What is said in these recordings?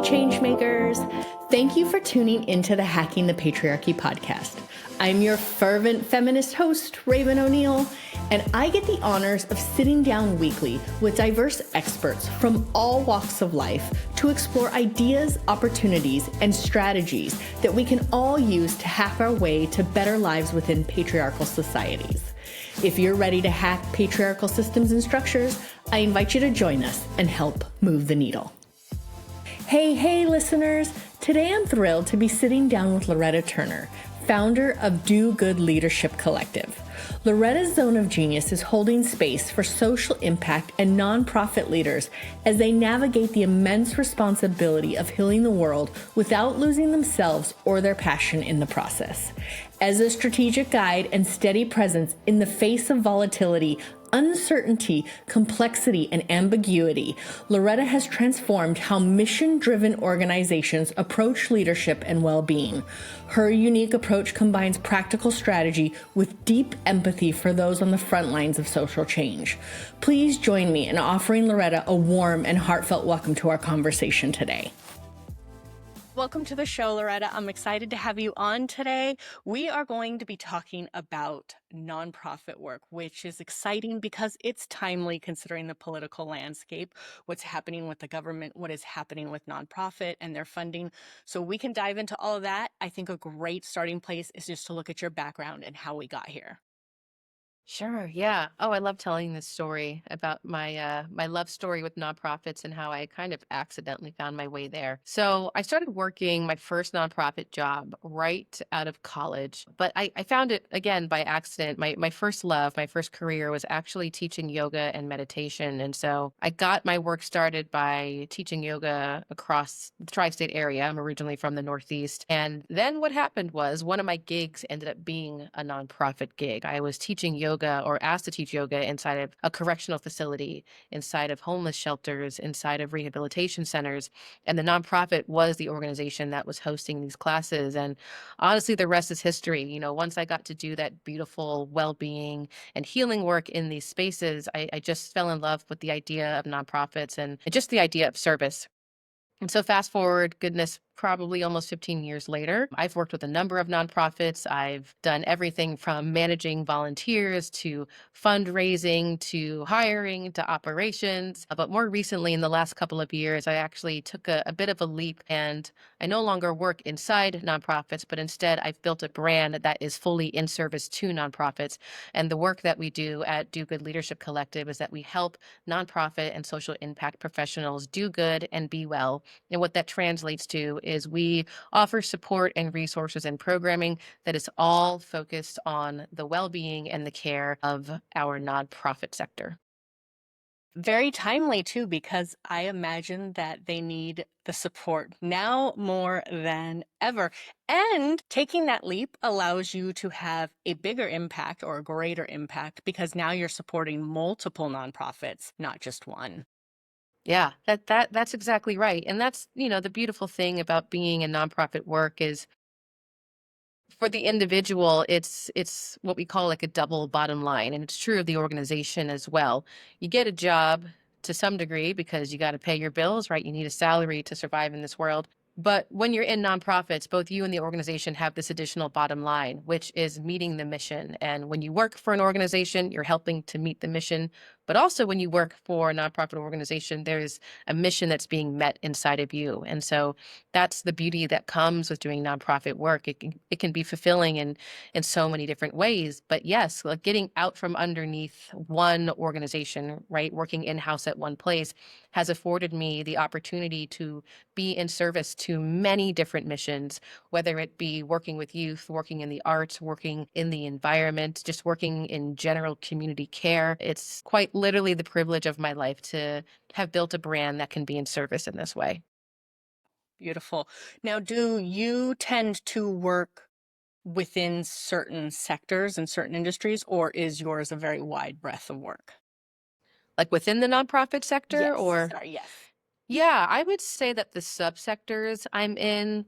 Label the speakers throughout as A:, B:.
A: changemakers. Thank you for tuning into the Hacking the Patriarchy podcast. I'm your fervent feminist host, Raven O'Neill, and I get the honors of sitting down weekly with diverse experts from all walks of life to explore ideas, opportunities, and strategies that we can all use to hack our way to better lives within patriarchal societies. If you're ready to hack patriarchal systems and structures, I invite you to join us and help move the needle. Hey, listeners. Today I'm thrilled to be sitting down with Loretta Turner, founder of Do Good Leadership Collective. Loretta's Zone of Genius is holding space for social impact and nonprofit leaders as they navigate the immense responsibility of healing the world without losing themselves or their passion in the process. As a strategic guide and steady presence in the face of volatility, uncertainty, complexity, and ambiguity, Loretta has transformed how mission-driven organizations approach leadership and well-being. Her unique approach combines practical strategy with deep empathy for those on the front lines of social change. Please join me in offering Loretta a warm and heartfelt welcome to our conversation today. Welcome to the show, Loretta. I'm excited to have you on today. We are going to be talking about nonprofit work, which is exciting because it's timely considering the political landscape, what's happening with the government, what is happening with nonprofit and their funding. So we can dive into all of that. I think a great starting place is just to look at your background and how we got here.
B: Sure. Yeah. Oh, I love telling this story about my love story with nonprofits and how I kind of accidentally found my way there. So I started working my first nonprofit job right out of college, but I found it again by accident. My first love, my first career was actually teaching yoga and meditation. And so I got my work started by teaching yoga across the tri-state area. I'm originally from the Northeast. And then what happened was one of my gigs ended up being a nonprofit gig. I was teaching yoga or asked to teach yoga inside of a correctional facility, inside of homeless shelters, inside of rehabilitation centers. And the nonprofit was the organization that was hosting these classes. And honestly, the rest is history. You know, once I got to do that beautiful well-being and healing work in these spaces, I just fell in love with the idea of nonprofits and just the idea of service. And so fast forward, goodness, probably almost 15 years later, I've worked with a number of nonprofits. I've done everything from managing volunteers to fundraising to hiring to operations. But more recently, in the last couple of years, I actually took a bit of a leap and I no longer work inside nonprofits, but instead I've built a brand that is fully in service to nonprofits. And the work that we do at Do Good Leadership Collective is that we help nonprofit and social impact professionals do good and be well. And what that translates to is we offer support and resources and programming that is all focused on the well-being and the care of our nonprofit sector.
A: Very timely too, because I imagine that they need the support now more than ever. And taking that leap allows you to have a bigger impact or a greater impact because now you're supporting multiple nonprofits, not just one.
B: Yeah, that's exactly right. And that's, the beautiful thing about being in nonprofit work is for the individual, it's what we call like a double bottom line. And it's true of the organization as well. You get a job to some degree because you got to pay your bills, right? You need a salary to survive in this world. But when you're in nonprofits, both you and the organization have this additional bottom line, which is meeting the mission. And when you work for an organization, you're helping to meet the mission. But also when you work for a nonprofit organization, there's a mission that's being met inside of you. And so that's the beauty that comes with doing nonprofit work. It can be fulfilling in so many different ways. But yes, like getting out from underneath one organization, right, working in-house at one place has afforded me the opportunity to be in service to many different missions, whether it be working with youth, working in the arts, working in the environment, just working in general community care. It's quite literally the privilege of my life to have built a brand that can be in service in this way.
A: Beautiful. Now, do you tend to work within certain sectors and certain industries, or is yours a very wide breadth of work?
B: Like within the nonprofit sector
A: Yes.
B: or?
A: Sorry, yes.
B: Yeah, I would say that the subsectors I'm in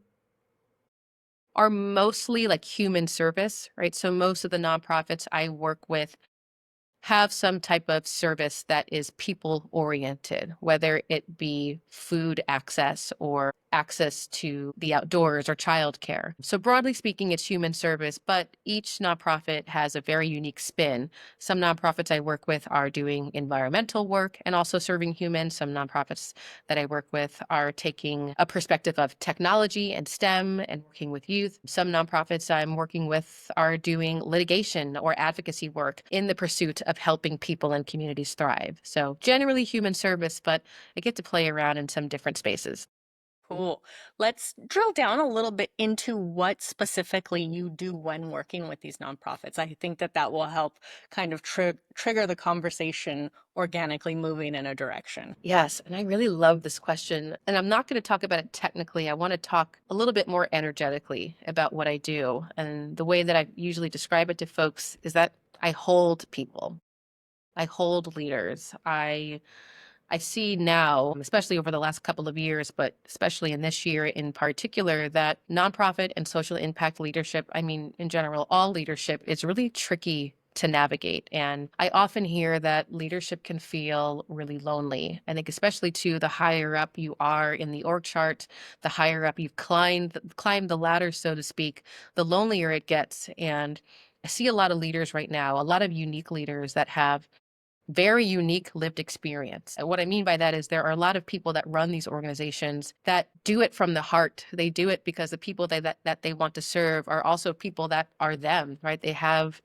B: are mostly like human service, right? So most of the nonprofits I work with have some type of service that is people oriented, whether it be food access or access to the outdoors or childcare. So broadly speaking, it's human service, but each nonprofit has a very unique spin. Some nonprofits I work with are doing environmental work and also serving humans. Some nonprofits that I work with are taking a perspective of technology and STEM and working with youth. Some nonprofits I'm working with are doing litigation or advocacy work in the pursuit of helping people and communities thrive. So generally human service, but I get to play around in some different spaces.
A: Cool. Let's drill down a little bit into what specifically you do when working with these nonprofits. I think that that will help kind of trigger the conversation organically moving in a direction.
B: Yes, and I really love this question. And I'm not going to talk about it technically. I want to talk a little bit more energetically about what I do. And the way that I usually describe it to folks is that I hold people. I hold leaders. I see now, especially over the last couple of years, but especially in this year in particular, that nonprofit and social impact leadership, I mean, in general, all leadership is really tricky to navigate. And I often hear that leadership can feel really lonely. I think especially too, the higher up you are in the org chart, the higher up you've climbed the ladder, so to speak, the lonelier it gets. And I see a lot of leaders right now, a lot of unique leaders that have very unique lived experience. And what I mean by that is there are a lot of people that run these organizations that do it from the heart. They do it because the people that they want to serve are also people that are them, right? They have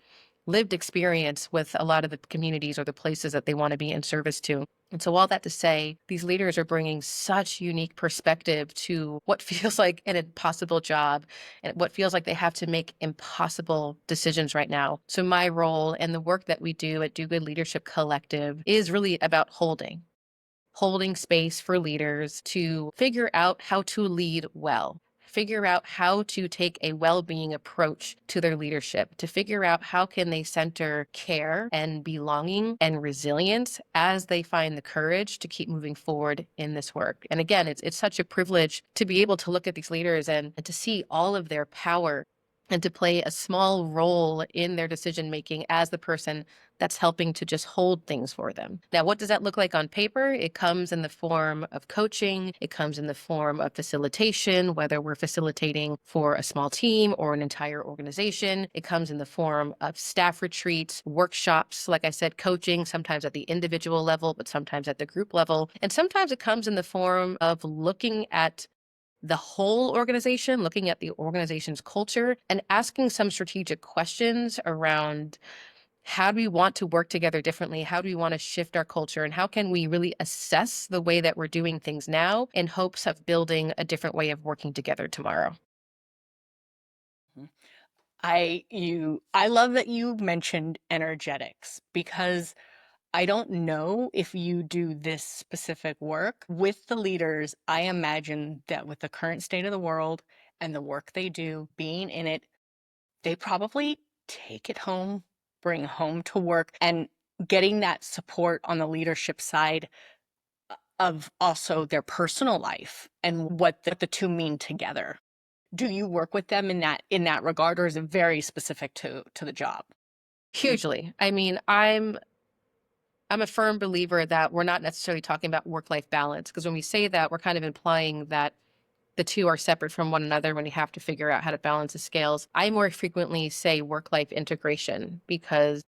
B: lived experience with a lot of the communities or the places that they want to be in service to. And so all that to say, these leaders are bringing such unique perspective to what feels like an impossible job and what feels like they have to make impossible decisions right now. So my role and the work that we do at Do Good Leadership Collective is really about holding space for leaders to figure out how to lead well, figure out how to take a well-being approach to their leadership, to figure out how can they center care and belonging and resilience as they find the courage to keep moving forward in this work. And again, it's such a privilege to be able to look at these leaders and to see all of their power and to play a small role in their decision making as the person that's helping to just hold things for them. Now, what does that look like on paper? It comes in the form of coaching. It comes in the form of facilitation, whether we're facilitating for a small team or an entire organization. It comes in the form of staff retreats, workshops, like I said, coaching, sometimes at the individual level, but sometimes at the group level. And sometimes it comes in the form of looking at the whole organization, looking at the organization's culture and asking some strategic questions around how do we want to work together differently? How do we want to shift our culture? And how can we really assess the way that we're doing things now in hopes of building a different way of working together tomorrow?
A: I love that you mentioned energetics because I don't know if you do this specific work with the leaders. I imagine that with the current state of the world and the work they do, being in it, they probably take it home, bring home to work, and getting that support on the leadership side of also their personal life and what the two mean together. Do you work with them in that regard, or is it very specific to the job?
B: Hugely. I mean, I'm a firm believer that we're not necessarily talking about work-life balance, because when we say that, we're kind of implying that the two are separate from one another when you have to figure out how to balance the scales. I more frequently say work-life integration because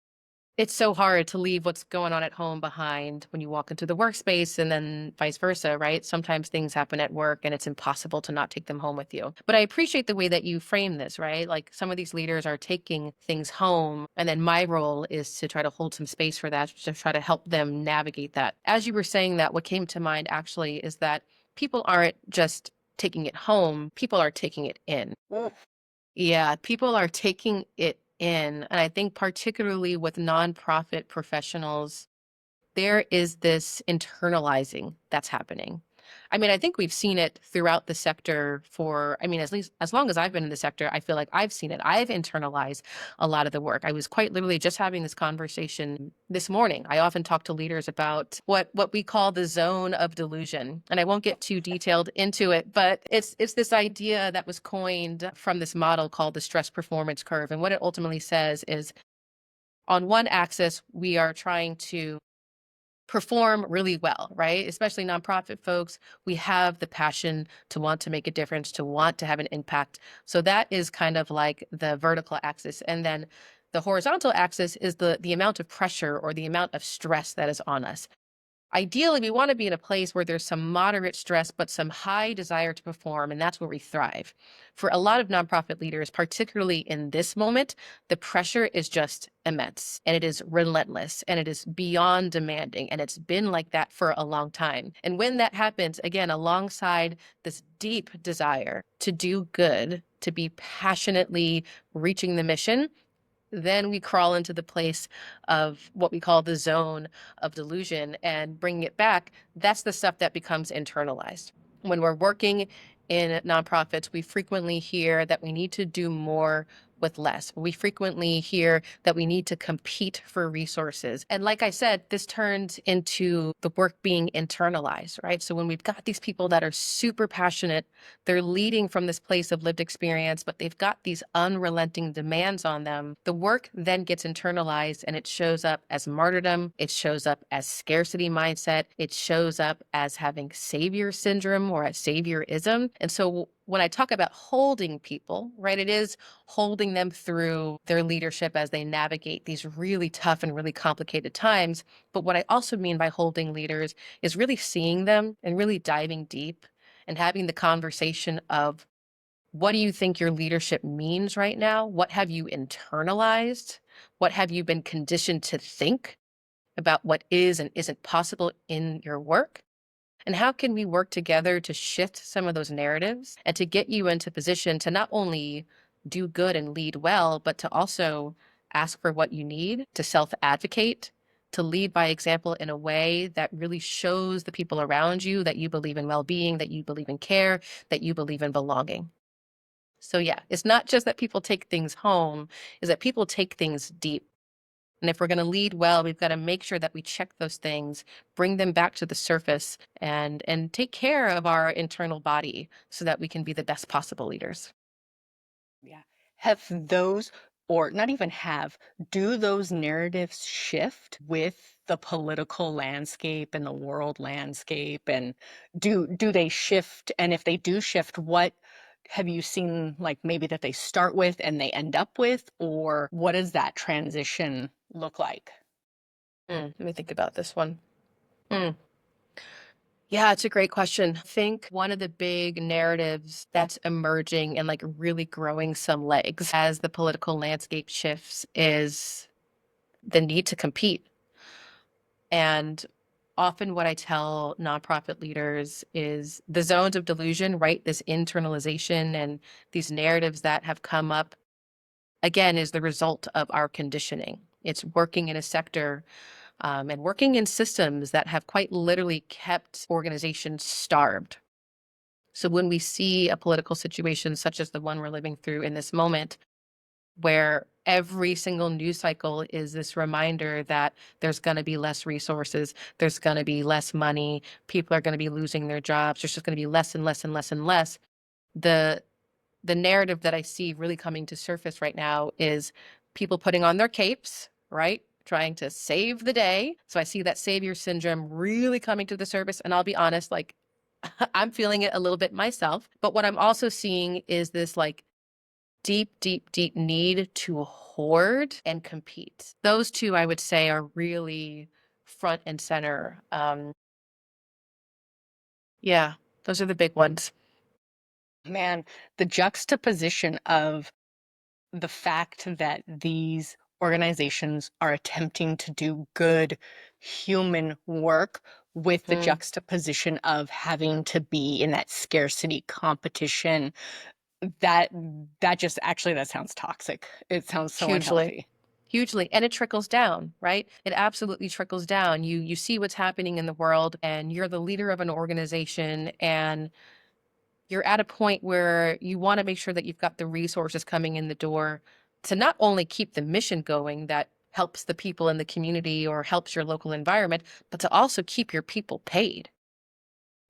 B: it's so hard to leave what's going on at home behind when you walk into the workspace and then vice versa, right? Sometimes things happen at work and it's impossible to not take them home with you. But I appreciate the way that you frame this, right? Like some of these leaders are taking things home, and then my role is to try to hold some space for that, to try to help them navigate that. As you were saying that, what came to mind actually is that people aren't just taking it home, people are taking it in.
A: Mm.
B: Yeah, people are taking it in. And I think particularly with nonprofit professionals, there is this internalizing that's happening. I mean, I think we've seen it throughout the sector for, I mean, at least as long as I've been in the sector, I feel like I've seen it. I've internalized a lot of the work. I was quite literally just having this conversation this morning. I often talk to leaders about what we call the zone of delusion. And I won't get too detailed into it, but it's this idea that was coined from this model called the stress performance curve. And what it ultimately says is on one axis, we are trying to perform really well, right? Especially nonprofit folks, we have the passion to want to make a difference, to want to have an impact. So that is kind of like the vertical axis. And then the horizontal axis is the amount of pressure or the amount of stress that is on us. Ideally, we want to be in a place where there's some moderate stress, but some high desire to perform, and that's where we thrive. For a lot of nonprofit leaders, particularly in this moment, the pressure is just immense and it is relentless and it is beyond demanding. And it's been like that for a long time. And when that happens, again, alongside this deep desire to do good, to be passionately reaching the mission, then we crawl into the place of what we call the zone of delusion and bringing it back. That's the stuff that becomes internalized. When we're working in nonprofits, we frequently hear that we need to do more with less. We frequently hear that we need to compete for resources. And like I said, this turns into the work being internalized, right? So when we've got these people that are super passionate, they're leading from this place of lived experience, but they've got these unrelenting demands on them. The work then gets internalized and it shows up as martyrdom. It shows up as scarcity mindset. It shows up as having savior syndrome or as saviorism. And so when I talk about holding people, right, it is holding them through their leadership as they navigate these really tough and really complicated times. But what I also mean by holding leaders is really seeing them and really diving deep and having the conversation of, what do you think your leadership means right now? What have you internalized? What have you been conditioned to think about what is and isn't possible in your work? And how can we work together to shift some of those narratives and to get you into position to not only do good and lead well, but to also ask for what you need, to self-advocate, to lead by example in a way that really shows the people around you that you believe in well-being, that you believe in care, that you believe in belonging. So yeah, it's not just that people take things home, is that people take things deep. And if we're going to lead well, we've got to make sure that we check those things, bring them back to the surface, and take care of our internal body so that we can be the best possible leaders.
C: Yeah. Have those, or not even have, do those narratives shift with the political landscape and the world landscape? And do they shift? And if they do shift, what have you seen, like maybe that they start with and they end up with, or what does that transition look like?
B: Let me think about this one. Mm. Yeah, it's a great question. I think one of the big narratives that's emerging and like really growing some legs as the political landscape shifts is the need to compete. And often what I tell nonprofit leaders is the zones of delusion, right? This internalization and these narratives that have come up, again, is the result of our conditioning. It's working in a sector and working in systems that have quite literally kept organizations starved. So when we see a political situation such as the one we're living through in this moment, where every single news cycle is this reminder that there's going to be less resources, there's going to be less money, people are going to be losing their jobs, there's just going to be less and less and less and less. The the narrative that I see really coming to surface right now is people putting on their capes, right? Trying to save the day. So I see that savior syndrome really coming to the surface. And I'll be honest, like I'm feeling it a little bit myself. But what I'm also seeing is this like deep, deep, deep need to hoard and compete. Those two, I would say, are really front and center. Yeah, those are the big ones.
C: Man, the juxtaposition of the fact that these organizations are attempting to do good human work with the
B: Mm,
C: juxtaposition of having to be in that scarcity competition, that that just actually that sounds toxic. It sounds so
B: hugely.
C: unhealthy.
B: Hugely. And it trickles down, right? It absolutely trickles down. You see what's happening in the world and you're the leader of an organization and you're at a point where you want to make sure that you've got the resources coming in the door to not only keep the mission going that helps the people in the community or helps your local environment, but to also keep your people paid.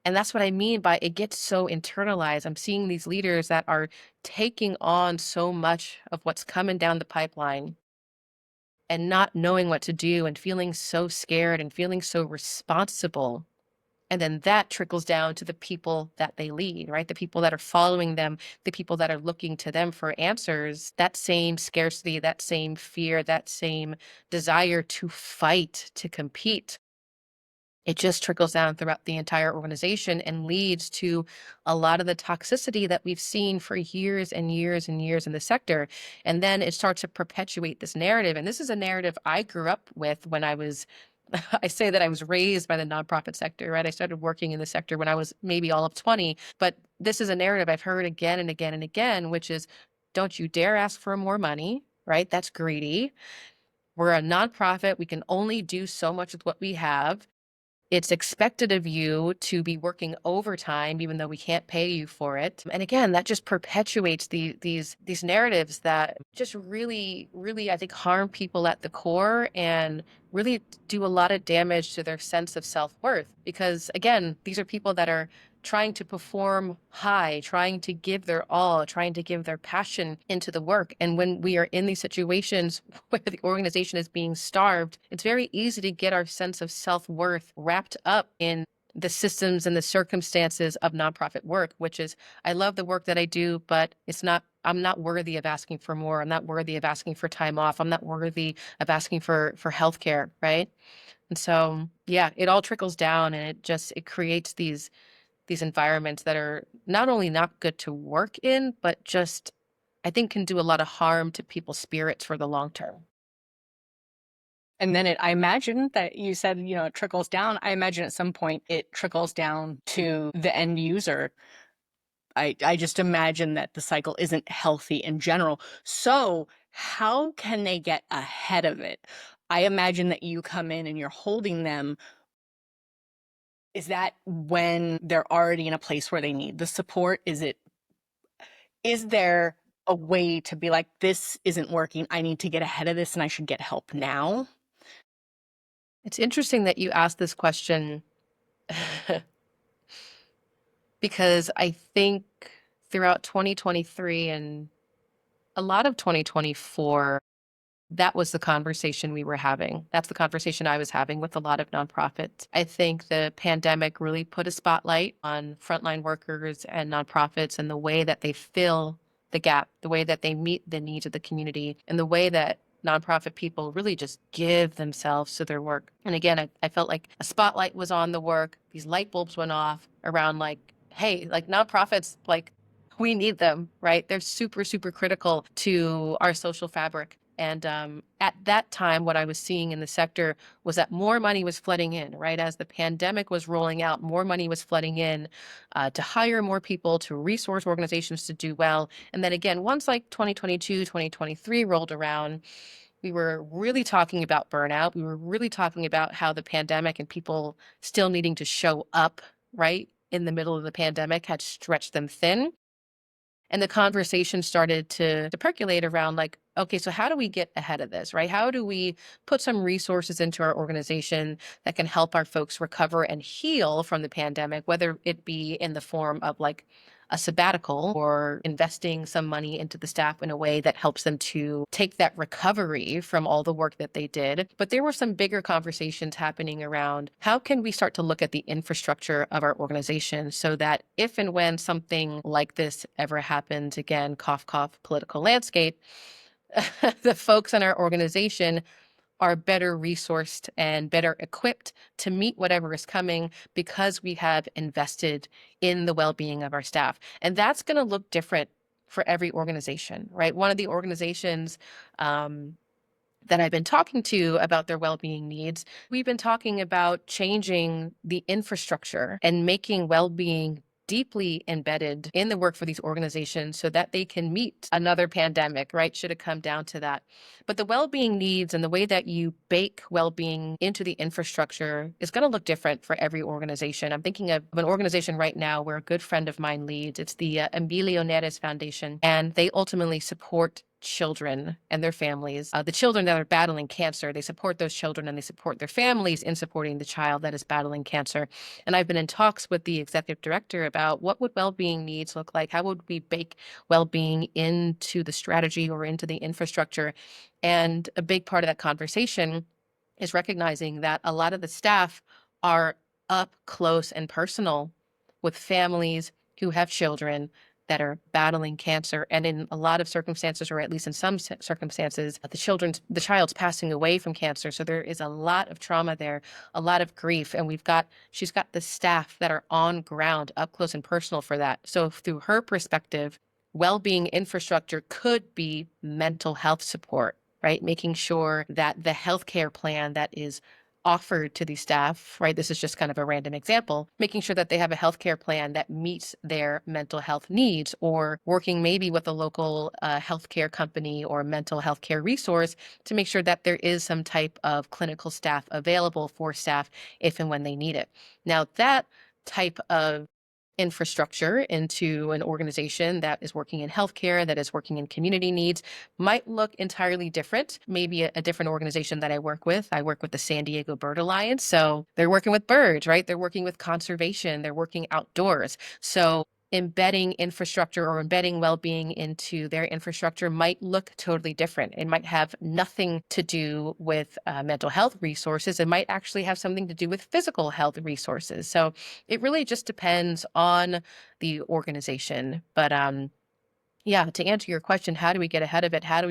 B: And that's what I mean by it gets so internalized. I'm seeing these leaders that are taking on so much of what's coming down the pipeline and not knowing what to do and feeling so scared and feeling so responsible. And then that trickles down to the people that they lead, right? The people that are following them, the people that are looking to them for answers. That same scarcity, that same fear, that same desire to fight, to compete, it just trickles down throughout the entire organization and leads to a lot of the toxicity that we've seen for years and years and years in the sector. And then it starts to perpetuate this narrative. And this is a narrative I grew up with when I was, I say that I was raised by the nonprofit sector, right? I started working in the sector when I was maybe all of 20. But this is a narrative I've heard again and again and again, which is don't you dare ask for more money, right? That's greedy. We're a nonprofit. We can only do so much with what we have. It's expected of you to be working overtime, even though we can't pay you for it. And again, that just perpetuates these narratives that just really, really, I think, harm people at the core and really do a lot of damage to their sense of self-worth. Because again, these are people that are trying to perform high, trying to give their all, trying to give their passion into the work. And when we are in these situations where the organization is being starved, it's very easy to get our sense of self-worth wrapped up in the systems and the circumstances of nonprofit work, which is, I love the work that I do, but I'm not worthy of asking for more. I'm not worthy of asking for time off. I'm not worthy of asking for healthcare, right? And so, yeah, it all trickles down and it creates these environments that are not only not good to work in, but just, I think, can do a lot of harm to people's spirits for the long term.
C: And then I imagine that you said, it trickles down. I imagine at some point it trickles down to the end user. I just imagine that the cycle isn't healthy in general. So how can they get ahead of it? I imagine that you come in and you're holding them. Is that when they're already in a place where they need the support? Is there a way to be like, this isn't working, I need to get ahead of this and I should get help now?
B: It's interesting that you asked this question because I think throughout 2023 and a lot of 2024, that was the conversation we were having. That's the conversation I was having with a lot of nonprofits. I think the pandemic really put a spotlight on frontline workers and nonprofits and the way that they fill the gap, the way that they meet the needs of the community, and the way that nonprofit people really just give themselves to their work. And again, I felt like a spotlight was on the work. These light bulbs went off around like, hey, like nonprofits, like we need them, right? They're super, super critical to our social fabric. And at that time, what I was seeing in the sector was that more money was flooding in, right? As the pandemic was rolling out, more money was flooding in to hire more people, to resource organizations to do well. And then again, once like 2022, 2023 rolled around, we were really talking about burnout. We were really talking about how the pandemic and people still needing to show up, right, in the middle of the pandemic had stretched them thin. And the conversation started to percolate around like, okay, so how do we get ahead of this, right? How do we put some resources into our organization that can help our folks recover and heal from the pandemic, whether it be in the form of like a sabbatical or investing some money into the staff in a way that helps them to take that recovery from all the work that they did. But there were some bigger conversations happening around how can we start to look at the infrastructure of our organization so that if and when something like this ever happens, again, cough, cough, political landscape, the folks in our organization are better resourced and better equipped to meet whatever is coming because we have invested in the well-being of our staff. And that's going to look different for every organization, right? One of the organizations that I've been talking to about their well-being needs, we've been talking about changing the infrastructure and making well-being deeply embedded in the work for these organizations so that they can meet another pandemic, right? Should it come down to that. But the well-being needs and the way that you bake well-being into the infrastructure is going to look different for every organization. I'm thinking of an organization right now where a good friend of mine leads. It's the Emilio Neres Foundation, and they ultimately support children and their families. The children that are battling cancer, they support those children and they support their families in supporting the child that is battling cancer. And I've been in talks with the executive director about what would well-being needs look like? How would we bake well-being into the strategy or into the infrastructure? And a big part of that conversation is recognizing that a lot of the staff are up close and personal with families who have children that are battling cancer. And in a lot of circumstances, or at least in some circumstances, the child's passing away from cancer. So there is a lot of trauma there, a lot of grief. And she's got the staff that are on ground, up close and personal for that. So through her perspective, well-being infrastructure could be mental health support, right? Making sure that the healthcare plan that is offered to these staff, right? This is just kind of a random example, making sure that they have a healthcare plan that meets their mental health needs, or working maybe with a local healthcare company or mental health care resource to make sure that there is some type of clinical staff available for staff if and when they need it. Now, that type of infrastructure into an organization that is working in healthcare, that is working in community needs, might look entirely different. Maybe a different organization that I work with. I work with the San Diego Bird Alliance. So they're working with birds, right? They're working with conservation. They're working outdoors. So embedding infrastructure or embedding well-being into their infrastructure might look totally different. It might have nothing to do with mental health resources. It might actually have something to do with physical health resources. So it really just depends on the organization. But yeah, to answer your question, how do we get ahead of it? How do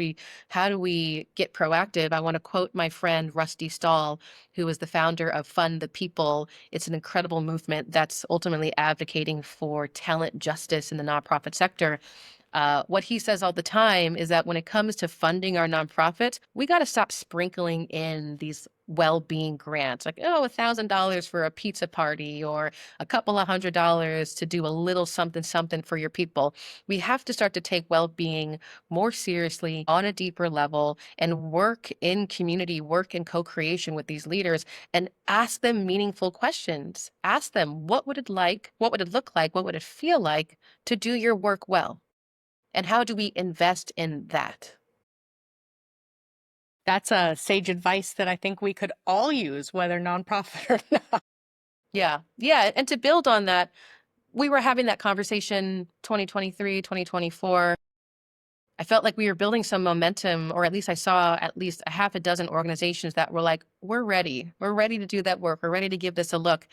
B: we get proactive? I want to quote my friend Rusty Stahl, who is the founder of Fund the People. It's an incredible movement that's ultimately advocating for talent justice in the nonprofit sector. What he says all the time is that when it comes to funding our nonprofits, we got to stop sprinkling in these well-being grants, like, oh, $1,000 for a pizza party or a couple of $100 to do a little something something for your people. We have to start to take well-being more seriously on a deeper level and work in community, work in co-creation with these leaders and ask them meaningful questions. Ask them, what would it look like? What would it feel like to do your work well? And how do we invest in that?
C: That's a sage advice that I think we could all use, whether nonprofit or not.
B: Yeah. Yeah. And to build on that, we were having that conversation 2023, 2024. I felt like we were building some momentum, or at least I saw at least a half a dozen organizations that were like, we're ready. We're ready to do that work. We're ready to give this a look.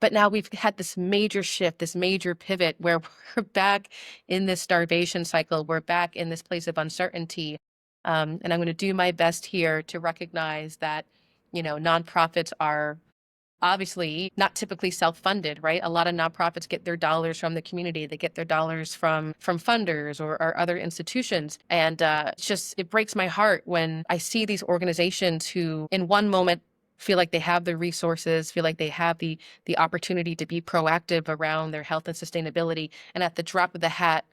B: But now we've had this major shift, this major pivot where we're back in this starvation cycle. We're back in this place of uncertainty. And I'm going to do my best here to recognize that, nonprofits are obviously not typically self-funded, right? A lot of nonprofits get their dollars from the community. They get their dollars from funders or other institutions. And it breaks my heart when I see these organizations who in one moment feel like they have the resources, feel like they have the opportunity to be proactive around their health and sustainability. And at the drop of the hat,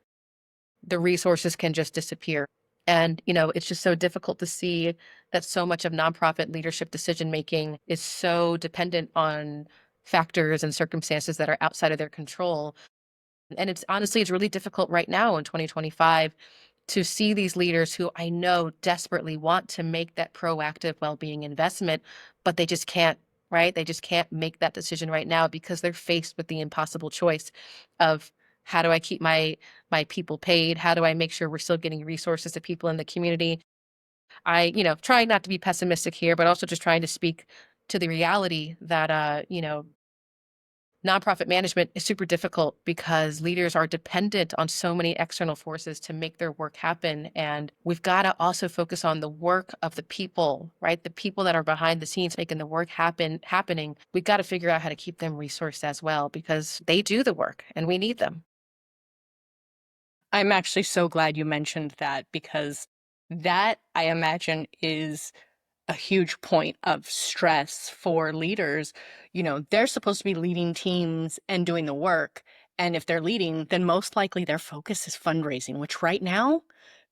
B: the resources can just disappear. And, it's just so difficult to see that so much of nonprofit leadership decision-making is so dependent on factors and circumstances that are outside of their control. And it's really difficult right now in 2025 to see these leaders who I know desperately want to make that proactive well-being investment, but they just can't, right? They just can't make that decision right now because they're faced with the impossible choice of, how do I keep my people paid? How do I make sure we're still getting resources to people in the community? I, trying not to be pessimistic here, but also just trying to speak to the reality that, nonprofit management is super difficult because leaders are dependent on so many external forces to make their work happen. And we've got to also focus on the work of the people, right? The people that are behind the scenes making the work happening. We've got to figure out how to keep them resourced as well because they do the work and we need them.
C: I'm actually so glad you mentioned that, because that, I imagine, is a huge point of stress for leaders. They're supposed to be leading teams and doing the work. And if they're leading, then most likely their focus is fundraising, which right now,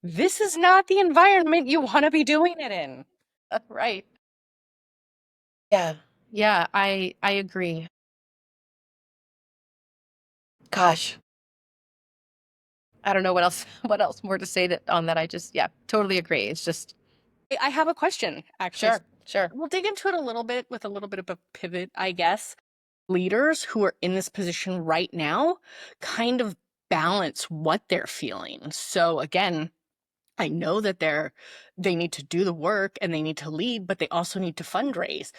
C: this is not the environment you want to be doing it in.
B: Right. Yeah. Yeah, I agree. Gosh. I don't know what else what else more to say on that. I just, yeah, totally agree. It's just
C: I have a question, actually.
B: sure.
C: We'll dig into it a little bit with a little bit of a pivot, I guess. Leaders who are in this position right now kind of balance what they're feeling. So again, I know that they need to do the work and they need to lead, but they also need to fundraise.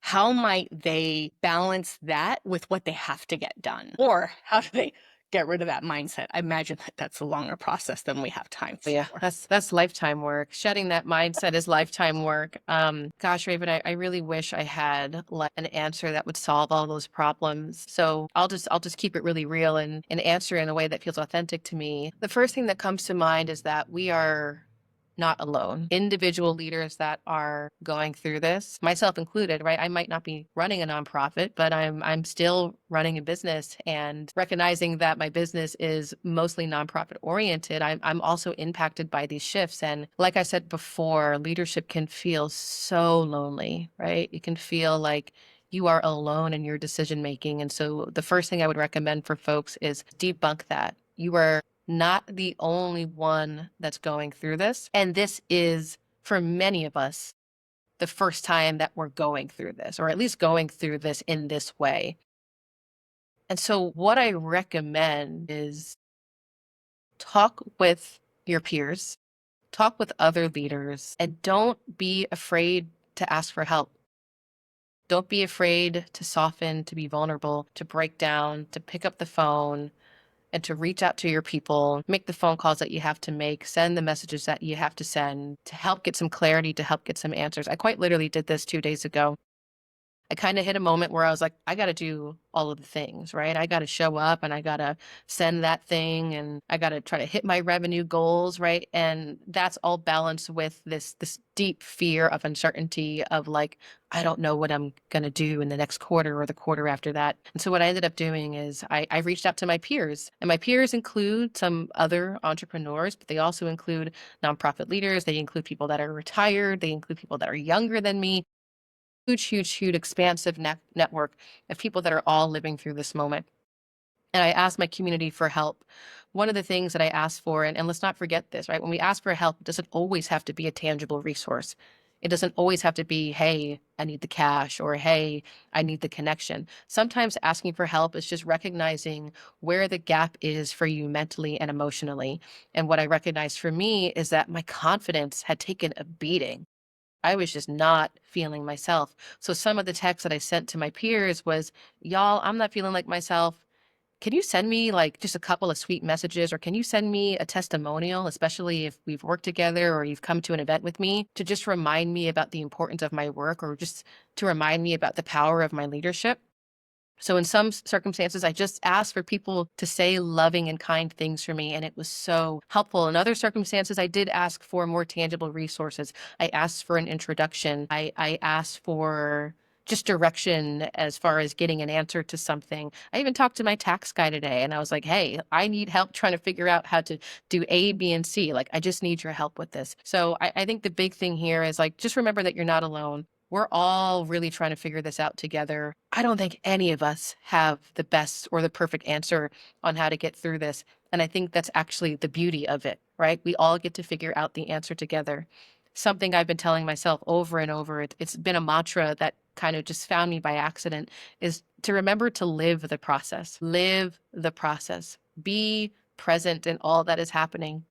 C: How might they balance that with what they have to get done? Or how do they get rid of that mindset? I imagine that that's a longer process than we have time for.
B: Yeah, that's lifetime work. Shedding that mindset is lifetime work. Gosh, Raven, I really wish I had like an answer that would solve all those problems. So I'll just keep it really real and answer in a way that feels authentic to me. The first thing that comes to mind is that we are not alone. Individual leaders that are going through this, myself included, right? I might not be running a nonprofit, but I'm still running a business, and recognizing that my business is mostly nonprofit oriented, I'm also impacted by these shifts. And like I said before, leadership can feel so lonely, right? You can feel like you are alone in your decision making. And so the first thing I would recommend for folks is debunk that. You are not the only one that's going through this. And this is, for many of us, the first time that we're going through this, or at least going through this in this way. And so what I recommend is talk with your peers, talk with other leaders, and don't be afraid to ask for help. Don't be afraid to soften, to be vulnerable, to break down, to pick up the phone, and to reach out to your people, make the phone calls that you have to make, send the messages that you have to send to help get some clarity, to help get some answers. I quite literally did this 2 days ago. I kind of hit a moment where I was like, I got to do all of the things, right? I got to show up and I got to send that thing and I got to try to hit my revenue goals, right? And that's all balanced with this deep fear of uncertainty of like, I don't know what I'm going to do in the next quarter or the quarter after that. And so what I ended up doing is I reached out to my peers, and my peers include some other entrepreneurs, but they also include nonprofit leaders. They include people that are retired. They include people that are younger than me. Huge, expansive network of people that are all living through this moment. And I asked my community for help. One of the things that I asked for, and let's not forget this, right? When we ask for help, it doesn't always have to be a tangible resource. It doesn't always have to be, hey, I need the cash, or hey, I need the connection. Sometimes asking for help is just recognizing where the gap is for you mentally and emotionally. And what I recognized for me is that my confidence had taken a beating. I was just not feeling myself. So some of the texts that I sent to my peers was, y'all, I'm not feeling like myself. Can you send me like just a couple of sweet messages, or can you send me a testimonial, especially if we've worked together or you've come to an event with me, to just remind me about the importance of my work, or just to remind me about the power of my leadership? So in some circumstances, I just asked for people to say loving and kind things for me, and it was so helpful. In other circumstances, I did ask for more tangible resources. I asked for an introduction. I asked for just direction as far as getting an answer to something. I even talked to my tax guy today, and I was like, hey, I need help trying to figure out how to do A, B, and C. Like, I just need your help with this. So I think the big thing here is like, just remember that you're not alone. We're all really trying to figure this out together. I don't think any of us have the best or the perfect answer on how to get through this. And I think that's actually the beauty of it, right? We all get to figure out the answer together. Something I've been telling myself over and over, it's been a mantra that kind of just found me by accident, is to remember to live the process. Live the process. Be present in all that is happening.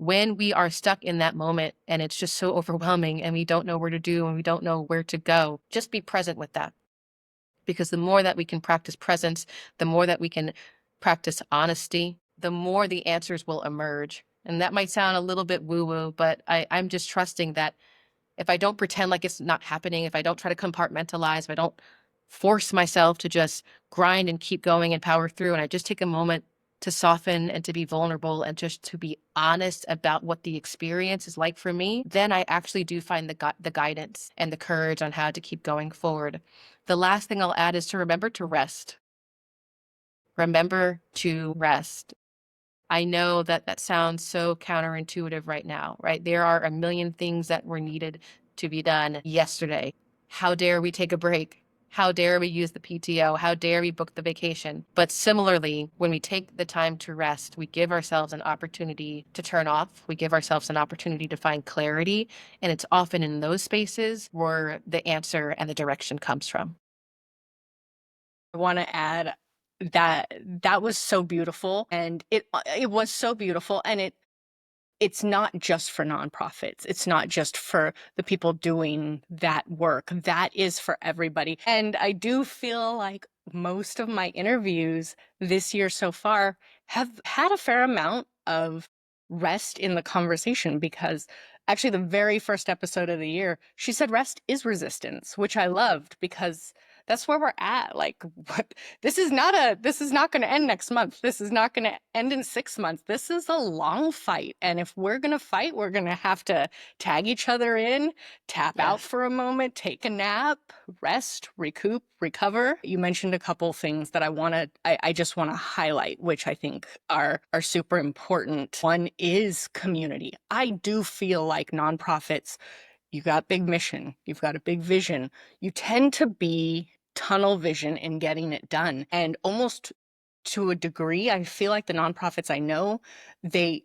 B: When we are stuck in that moment and it's just so overwhelming and we don't know where to do and we don't know where to go, just be present with that. Because the more that we can practice presence, the more that we can practice honesty, the more the answers will emerge. And that might sound a little bit woo-woo, but I'm just trusting that if I don't pretend like it's not happening, if I don't try to compartmentalize, if I don't force myself to just grind and keep going and power through, and I just take a moment to soften and to be vulnerable and just to be honest about what the experience is like for me, then I actually do find the guidance and the courage on how to keep going forward. The last thing I'll add is to remember to rest. Remember to rest. I know that that sounds so counterintuitive right now, right? There are a million things that were needed to be done yesterday. How dare we take a break? How dare we use the PTO? How dare we book the vacation? But similarly, when we take the time to rest, we give ourselves an opportunity to turn off. We give ourselves an opportunity to find clarity. And it's often in those spaces where the answer and the direction comes from.
C: I want to add that that was so beautiful, and it was so beautiful, and it's not just for nonprofits. It's not just for the people doing that work. That is for everybody. And I do feel like most of my interviews this year so far have had a fair amount of rest in the conversation, because actually the very first episode of the year, she said rest is resistance, which I loved, because that's where we're at. Like, what, this is not going to end next month. This is not going to end in 6 months. This is a long fight. And if we're going to fight, we're going to have to tag each other in, tap out for a moment, take a nap, rest, recoup, recover. You mentioned a couple things that I just want to highlight, which I think are super important. One is community. I do feel like nonprofits, you got big mission, you've got a big vision. You tend to be tunnel vision in getting it done. And almost to a degree, I feel like the nonprofits I know, they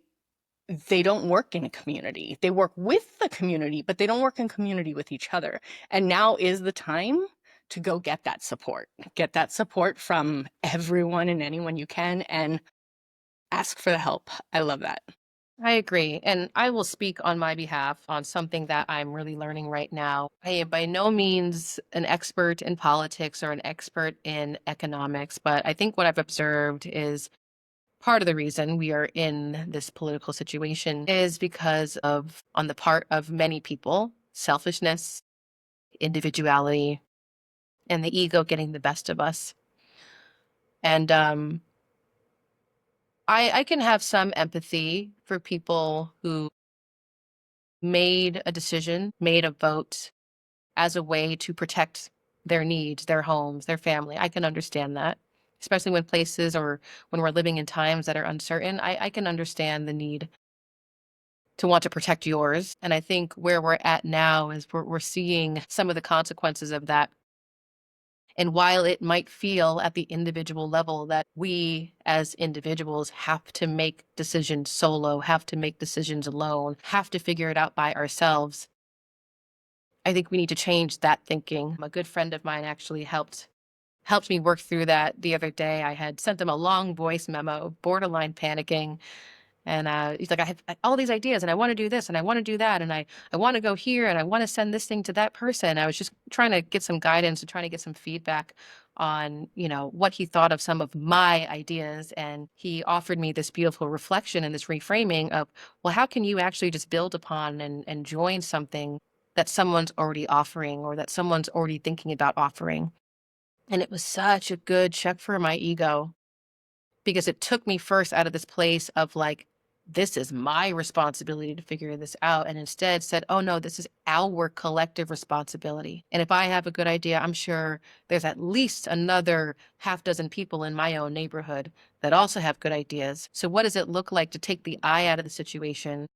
C: don't work in a community. They work with the community, but they don't work in community with each other. And now is the time to go get that support. Get that support from everyone and anyone you can, and ask for the help. I love that.
B: I agree. And I will speak on my behalf on something that I'm really learning right now. I am by no means an expert in politics or an expert in economics, but I think what I've observed is part of the reason we are in this political situation is because of, on the part of many people, selfishness, individuality, and the ego getting the best of us. And I can have some empathy for people who made a decision, made a vote as a way to protect their needs, their homes, their family. I can understand that, especially when places or when we're living in times that are uncertain. I can understand the need to want to protect yours. And I think where we're at now is we're seeing some of the consequences of that. And while it might feel at the individual level that we as individuals have to make decisions solo, have to make decisions alone, have to figure it out by ourselves, I think we need to change that thinking. A good friend of mine actually helped me work through that the other day. I had sent them a long voice memo, borderline panicking. And he's like, I have all these ideas and I want to do this and I want to do that. And I want to go here and I want to send this thing to that person. I was just trying to get some guidance and trying to get some feedback on, what he thought of some of my ideas. And he offered me this beautiful reflection and this reframing of, well, how can you actually just build upon and join something that someone's already offering or that someone's already thinking about offering? And it was such a good check for my ego, because it took me first out of this place of like, this is my responsibility to figure this out. And instead said, oh no, this is our collective responsibility. And if I have a good idea, I'm sure there's at least another half dozen people in my own neighborhood that also have good ideas. So what does it look like to take the I out of the situation,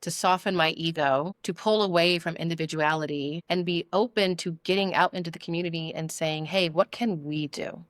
B: to soften my ego, to pull away from individuality and be open to getting out into the community and saying, hey, what can we do?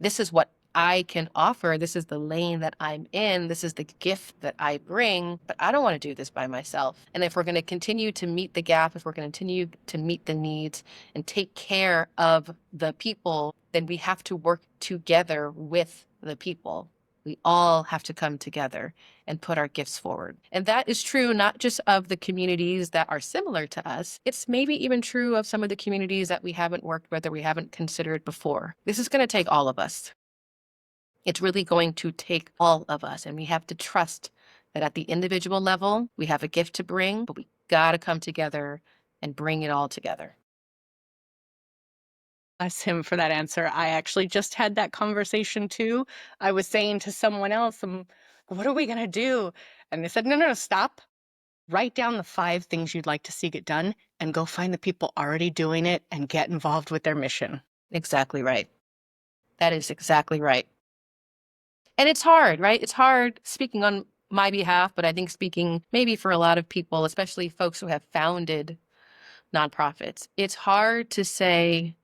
B: This is what I can offer. This is the lane that I'm in. This is the gift that I bring, but I don't want to do this by myself. And if we're going to continue to meet the gap, if we're going to continue to meet the needs and take care of the people, then we have to work together with the people. We all have to come together and put our gifts forward. And that is true not just of the communities that are similar to us. It's maybe even true of some of the communities that we haven't worked with or we haven't considered before. This is going to take all of us. It's really going to take all of us. And we have to trust that at the individual level, we have a gift to bring, but we got to come together and bring it all together.
C: Bless him for that answer. I actually just had that conversation too. I was saying to someone else, what are we going to do? And they said, no, stop. Write down the 5 things you'd like to see get done and go find the people already doing it and get involved with their mission.
B: Exactly right. That is exactly right. And it's hard, right? It's hard speaking on my behalf, but I think speaking maybe for a lot of people, especially folks who have founded nonprofits, it's hard to say,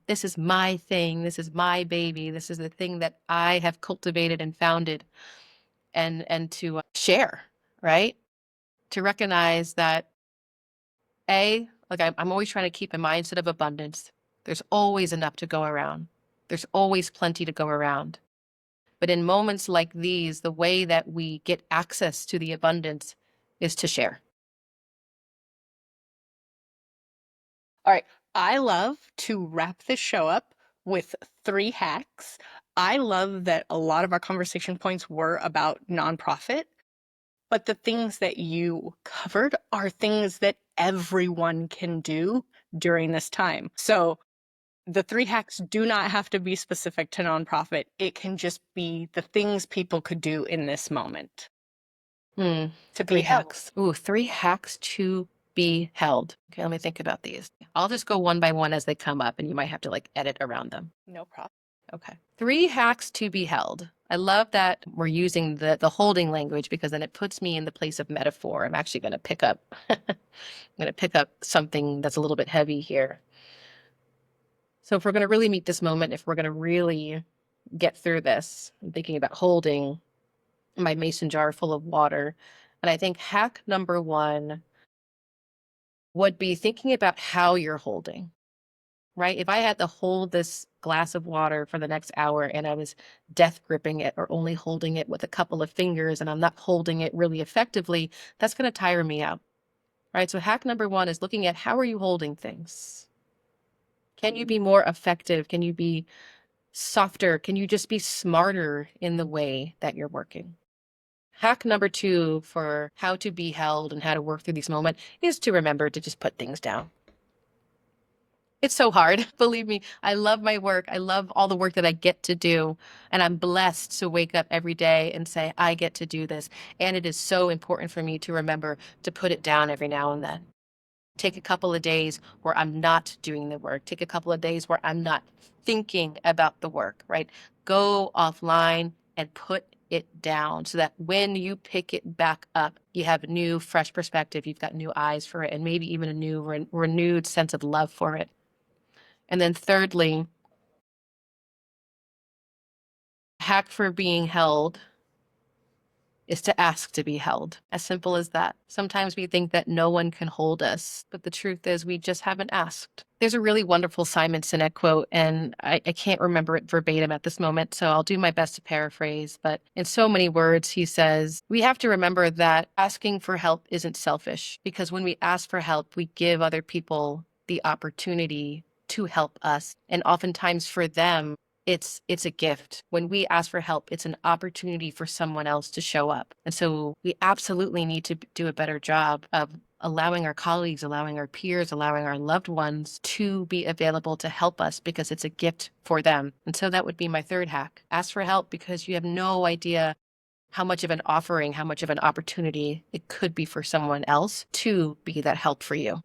B: this is my thing, this is my baby, this is the thing that I have cultivated and founded, and to share, right? To recognize that I'm always trying to keep a mindset of abundance. There's always enough to go around. There's always plenty to go around. But in moments like these, the way that we get access to the abundance is to share.
C: All right. I love to wrap this show up with 3 hacks. I love that a lot of our conversation points were about nonprofit, but the things that you covered are things that everyone can do during this time. So the 3 hacks do not have to be specific to nonprofit. It can just be the things people could do in this moment to be
B: 3
C: held.
B: hacks. Ooh, 3 hacks to be held. Okay, let me think about these. I'll just go one by one as they come up, and you might have to edit around them.
C: No problem.
B: Okay. 3 hacks to be held. I love that we're using the holding language, because then it puts me in the place of metaphor. I'm actually going to pick up something that's a little bit heavy here. So if we're going to really meet this moment, if we're going to really get through this, I'm thinking about holding my mason jar full of water. And I think hack number 1 would be thinking about how you're holding, right? If I had to hold this glass of water for the next hour and I was death gripping it or only holding it with a couple of fingers and I'm not holding it really effectively, that's going to tire me out, right? So hack number 1 is looking at how are you holding things? Can you be more effective? Can you be softer? Can you just be smarter in the way that you're working? Hack number 2 for how to be held and how to work through these moments is to remember to just put things down. It's so hard. Believe me, I love my work. I love all the work that I get to do. And I'm blessed to wake up every day and say, I get to do this. And it is so important for me to remember to put it down every now and then. Take a couple of days where I'm not doing the work. Take a couple of days where I'm not thinking about the work, right? Go offline and put it down so that when you pick it back up, you have a new, fresh perspective. You've got new eyes for it, and maybe even a new, renewed sense of love for it. And then thirdly, hack for being held is to ask to be held. As simple as that. Sometimes we think that no one can hold us, but the truth is we just haven't asked. There's a really wonderful Simon Sinek quote, and I can't remember it verbatim at this moment, so I'll do my best to paraphrase. But in so many words, he says, we have to remember that asking for help isn't selfish, because when we ask for help, we give other people the opportunity to help us. And oftentimes for them, it's a gift. When we ask for help, it's an opportunity for someone else to show up. And so we absolutely need to do a better job of allowing our colleagues, allowing our peers, allowing our loved ones to be available to help us, because it's a gift for them. And so that would be my 3rd hack. Ask for help, because you have no idea how much of an offering, how much of an opportunity it could be for someone else to be that help for you.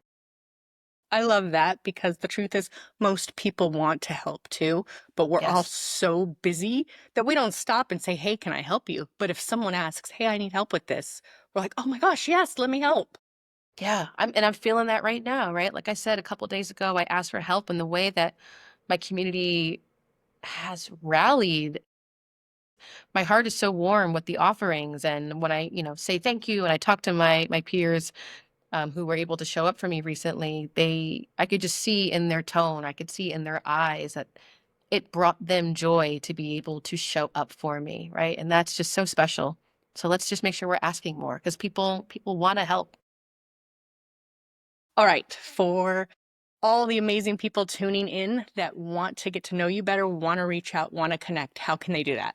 C: I love that, because the truth is most people want to help too, but we're all
B: Yes.
C: so busy that we don't stop and say, hey, can I help you? But if someone asks, hey, I need help with this, we're like, oh my gosh, yes, let me help.
B: Yeah, I'm feeling that right now, right? Like I said, a couple of days ago, I asked for help, and the way that my community has rallied, my heart is so warm with the offerings. And when I, say thank you, and I talk to my peers who were able to show up for me recently, I could just see in their tone, I could see in their eyes that it brought them joy to be able to show up for me, right? And that's just so special. So let's just make sure we're asking more, because people want to help.
C: All right, for all the amazing people tuning in that want to get to know you better, want to reach out, want to connect, how can they do that?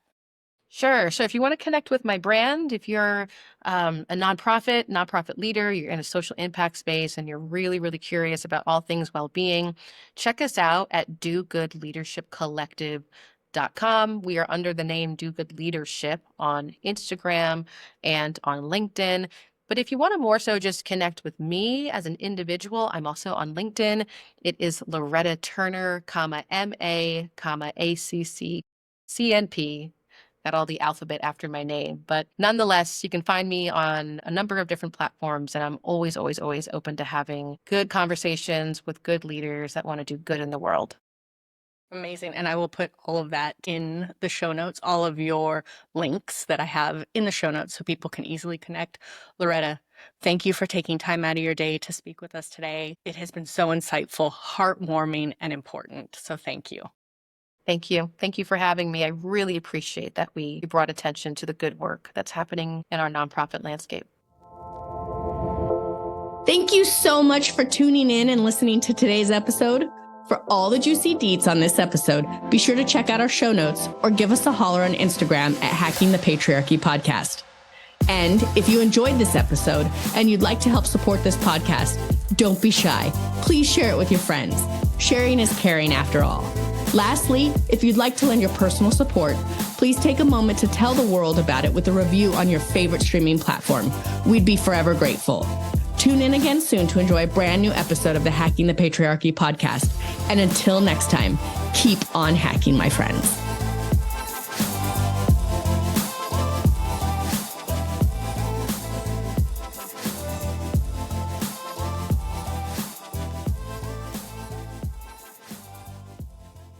B: Sure. So if you want to connect with my brand, if you're a nonprofit leader, you're in a social impact space, and you're really, really curious about all things well-being, check us out at dogoodleadershipcollective.com. We are under the name Do Good Leadership on Instagram and on LinkedIn. But if you want to more so just connect with me as an individual, I'm also on LinkedIn. It is Loretta Turner, MA, ACCCNP. Got all the alphabet after my name. But nonetheless, you can find me on a number of different platforms, and I'm always, always, always open to having good conversations with good leaders that want to do good in the world.
C: Amazing. And I will put all of that in the show notes, all of your links that I have in the show notes so people can easily connect. Loretta, thank you for taking time out of your day to speak with us today. It has been so insightful, heartwarming, and important. So thank you.
B: Thank you. Thank you for having me. I really appreciate that we brought attention to the good work that's happening in our nonprofit landscape.
A: Thank you so much for tuning in and listening to today's episode. For all the juicy deets on this episode, be sure to check out our show notes or give us a holler on Instagram at Hacking the Patriarchy Podcast. And if you enjoyed this episode and you'd like to help support this podcast, don't be shy. Please share it with your friends. Sharing is caring after all. Lastly, if you'd like to lend your personal support, please take a moment to tell the world about it with a review on your favorite streaming platform. We'd be forever grateful. Tune in again soon to enjoy a brand new episode of the Hacking the Patriarchy podcast. And until next time, keep on hacking, my friends.